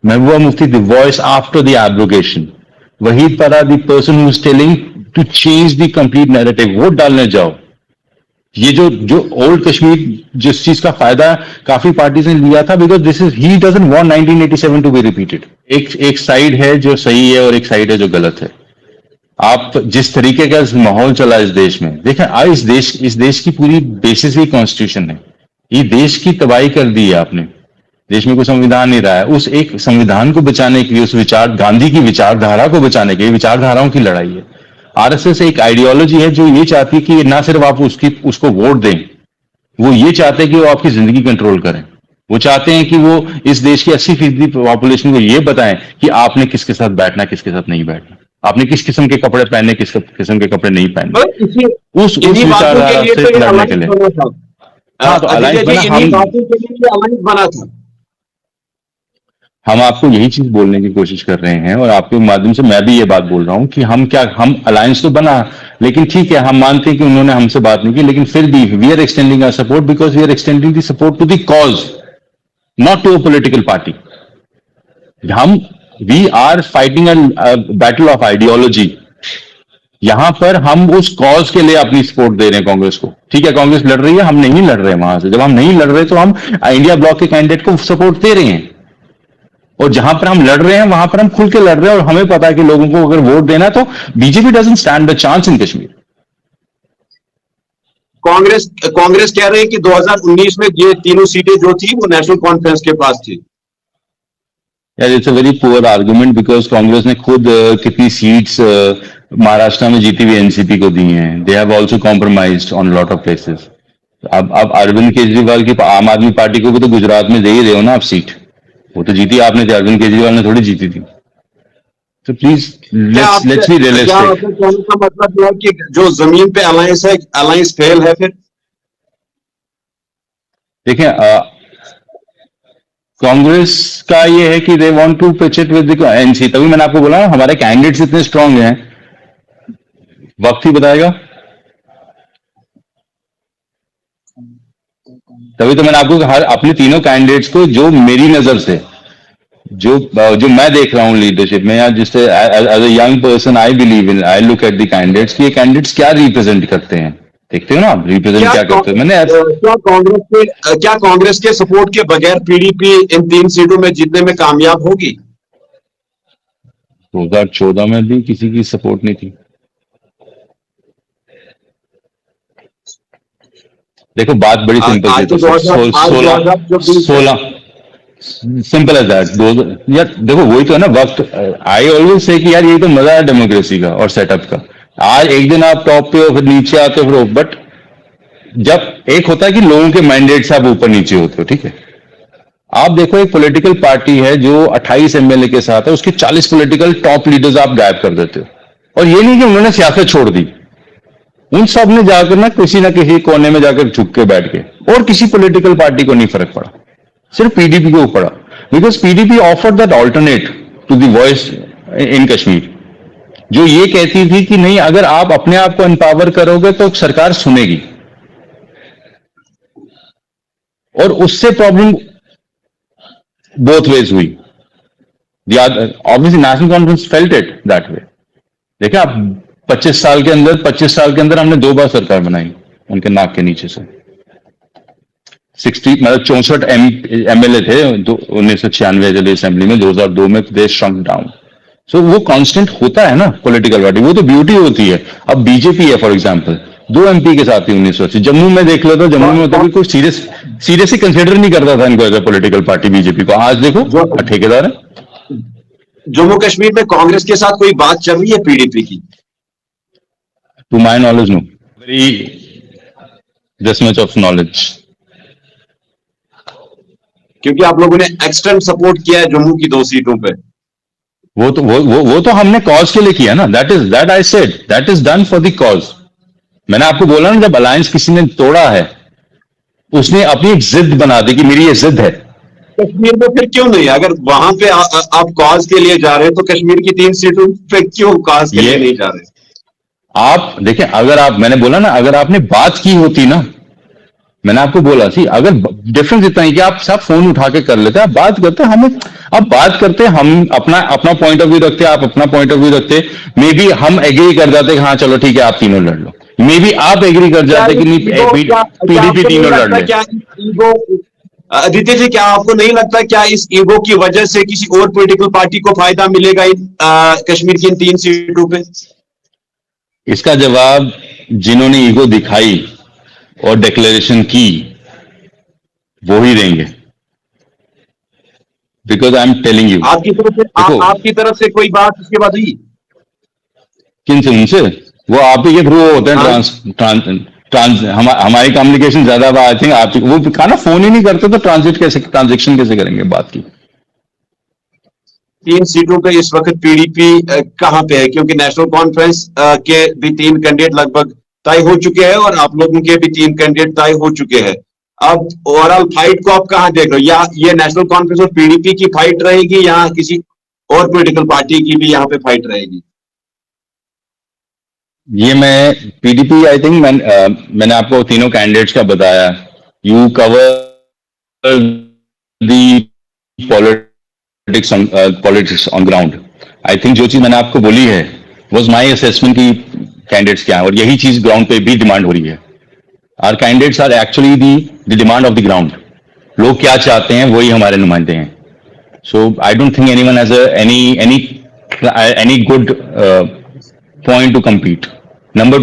Mehbooba Mufti, the voice after the abrogation. Waheed Para, the person who is telling to change the complete narrative. Vote डालने जाओ. ये जो old Kashmir जिस चीज का फायदा काफी पार्टीज ने लिया था, because this is he doesn't want 1987 to be repeated. एक साइड है जो सही है और एक साइड है जो गलत है. आप जिस तरीके का माहौल चला इस देश में, देखें इस देश की पूरी बेसिस ही कॉन्स्टिट्यूशन है. ये देश की तबाही कर दी है आपने. देश में कोई संविधान नहीं रहा है. उस एक संविधान को बचाने के लिए, उस गांधी की विचारधारा को बचाने के लिए विचारधाराओं की लड़ाई है. आरएसएस एक आइडियोलॉजी है जो ये चाहती है कि ना सिर्फ आप उसको वोट दें, वो ये चाहते हैं कि वो आपकी जिंदगी कंट्रोल करें. वो चाहते हैं कि वो इस देश की 80% पॉपुलेशन को ये बताएं कि आपने किसके साथ बैठना, किसके साथ नहीं बैठना, आपने किस किस्म के कपड़े पहने, किस किस्म के कपड़े नहीं पहने. उस विचारधारा से लड़ने के लिए. हाँ, तो अलायंस बना था. हम आपको यही चीज बोलने की कोशिश कर रहे हैं और आपके माध्यम से मैं भी ये बात बोल रहा हूं कि हम अलायंस तो बना, लेकिन ठीक है, हम मानते हैं कि उन्होंने हमसे बात नहीं की, लेकिन फिर भी we are extending our support because we are extending the support to the cause, not to a political party. We are fighting a battle of ideology. यहां पर हम उस कॉज के लिए अपनी सपोर्ट दे रहे हैं कांग्रेस को. ठीक है, कांग्रेस लड़ रही है, हम नहीं लड़ रहे वहां से. जब हम नहीं लड़ रहे तो हम इंडिया ब्लॉक के कैंडिडेट को सपोर्ट दे रहे हैं. और जहां पर हम लड़ रहे हैं वहां पर हम खुल के लड़ रहे हैं. और हमें पता है कि लोगों को अगर वोट देना तो BJP doesn't stand the chance in Kashmir. Congress कह रहे हैं कि 2019 में ये तीनों सीटें जो थी वो नेशनल कॉन्फ्रेंस के पास थी. यार, it's a very poor argument because Congress ने खुद कितनी सीट्स महाराष्ट्र में जीती हुई एनसीपी को दी हैं. They have also compromised on lot of places. अब अरविंद केजरीवाल की आम आदमी पार्टी को भी तो गुजरात में दे ही रहे हो ना आप सीट. वो तो जीती आपने थी, अरविंद केजरीवाल ने थोड़ी जीती थी. तो प्लीज लेट्स बी रियलिस्टिक. का मतलब यह है कि जो जमीन पे अलायंस है, अलायंस फेल है. फिर देखें, कांग्रेस का ये है कि they want to pitch it with the NC. तभी मैंने आपको बोला हमारे कैंडिडेट्स इतने स्ट्रांग हैं, वक्त ही बताएगा. तभी तो मैंने आपको हर अपने तीनों कैंडिडेट्स को, जो मेरी नजर से जो मैं देख रहा हूं लीडरशिप में, या जिससे as a young person I believe in, I look at the candidates कि ये कैंडिडेट्स क्या रिप्रेजेंट करते हैं. देखते हो ना आप, रिप्रेजेंट क्या करते हैं. मैंने क्या कांग्रेस के सपोर्ट के बगैर पीडीपी इन 3 सीटों में जीतने में कामयाब होगी? 2014 में भी किसी की सपोर्ट नहीं थी. देखो, बात बड़ी सिंपल थी. 16 सिंपल एज दैट. यार देखो, वही तो है ना वक्त. आई ऑलवेज से कि यार ये तो मजा है डेमोक्रेसी का और सेटअप का. आज एक दिन आप टॉप पे हो, फिर नीचे आते हो, फिर बट जब एक होता है कि लोगों के मैंडेट से आप ऊपर नीचे होते हो. ठीक है, आप देखो एक पॉलिटिकल पार्टी है जो 28 एमएलए के साथ है, उसके 40 पॉलिटिकल टॉप लीडर्स आप गायब कर देते हो. और ये नहीं कि उन्होंने सियासत छोड़ दी. उन सब ने जाकर ना किसी कोने में जाकर झुक के बैठ के, और किसी पॉलिटिकल पार्टी को नहीं फर्क पड़ा, सिर्फ पीडीपी को पड़ा. Because PDP offered that alternate to the voice in Kashmir, जो ये कहती थी कि नहीं, अगर आप अपने आप को एम्पावर करोगे तो सरकार सुनेगी. और उससे प्रॉब्लम बोथ वेज हुई. Obviously national conference felt it that way. देखिए आप, 25 साल के अंदर हमने 2 बार सरकार बनाई उनके नाक के नीचे से. 64 एमएलए थे 1996 असेंबली में. 2002 में दे श्रंक डाउन. सो वो कांस्टेंट होता है ना पॉलिटिकल पार्टी. वो तो ब्यूटी होती है. अब बीजेपी है फॉर एग्जांपल, 2 एमपी के साथ थी 1980. जम्मू में देख लो तो जम्मू में तो कोई सीरियसली कंसिडर नहीं करता था इनको as a political party BJP को. आज देखो ठेकेदार है. जम्मू कश्मीर में कांग्रेस के साथ कोई बात चल रही है पीडीपी की? To my knowledge no. Very this much of knowledge. क्योंकि आप लोगों ने एक्सट्रीम सपोर्ट किया है जम्मू की 2 सीटों पे. वो तो हमने कॉज के लिए किया ना. That I said that is done for the cause. मैंने आपको बोला ना, जब अलायंस किसी ने तोड़ा है, उसने अपनी एक जिद बना दी कि मेरी ये जिद है. कश्मीर में फिर क्यों नहीं? अगर वहां पे आप कॉज के लिए जा रहे हैं तो कश्मीर की 3 सीटों पे क्यों कॉज के लिए नहीं जा रहे? आप देखें, मैंने बोला ना, अगर आपने बात की होती ना, मैंने आपको बोला सी, अगर डिफरेंस इतना है कि आप सब फोन उठा के कर लेते हैं, आप बात करते हैं, हमें अब बात करते हैं, हम अपना अपना पॉइंट ऑफ व्यू रखते हैं, आप अपना पॉइंट ऑफ व्यू रखते हैं, मे बी हम एग्री कर जाते हैं कि हाँ चलो ठीक है आप तीनों लड़ लो, मे बी आप एग्री कर क्या जाते कि नहीं ईगो क्या क्या पीडीपी आपको नहीं तीनों लड़ लगता, ले। क्या ईगो, आदित्य जी, क्या आपको नहीं लगता क्या इस ईगो की वजह से किसी और पॉलिटिकल पार्टी को फायदा मिलेगा कश्मीर की इन 3 सीटों पे? इसका जवाब जिन्होंने ईगो दिखाई और डिक्लेरेशन की वो ही देंगे, because I am telling you. आपकी तरफ से देखो आपकी तरफ से कोई बात उसके बाद हुई? किन से, उनसे, वो आप ही के थ्रू होते हैं, हाँ, हमारी कम्युनिकेशन ज्यादा, आई थिंक आप वो खाना फोन ही नहीं करते तो ट्रांजेक्शन कैसे करेंगे बात की। 3 सीटों पे इस वक्त पीडीपी कहां पे है? क्योंकि नेशनल कॉन्फ्रेंस के भी 3 कैंडिडेट लगभग तय हो चुके हैं और आप लोगों के भी 3 कैंडिडेट तय हो चुके हैं। अब ओवरऑल फाइट को आप कहां देख रहे हो? या ये नेशनल कॉन्फ्रेंस और पीडीपी की फाइट रहेगी या किसी और पॉलिटिकल पार्टी की भी यहाँ पे फाइट रहेगी? ये मैं पीडीपी, आई थिंक मैंने आपको तीनों कैंडिडेट्स का बताया, you cover the politics on ground. I think जो चीज मैंने आपको बोली है वॉज माई असेसमेंट की कैंडिडेट्स क्या है, और यही चीज ग्राउंड पे भी डिमांड हो रही है। Our candidates are actually the demand of the ground, लोग क्या चाहते हैं वही हमारे नुमाइंदे हैं। So I don't think anyone has any good point to compete. Number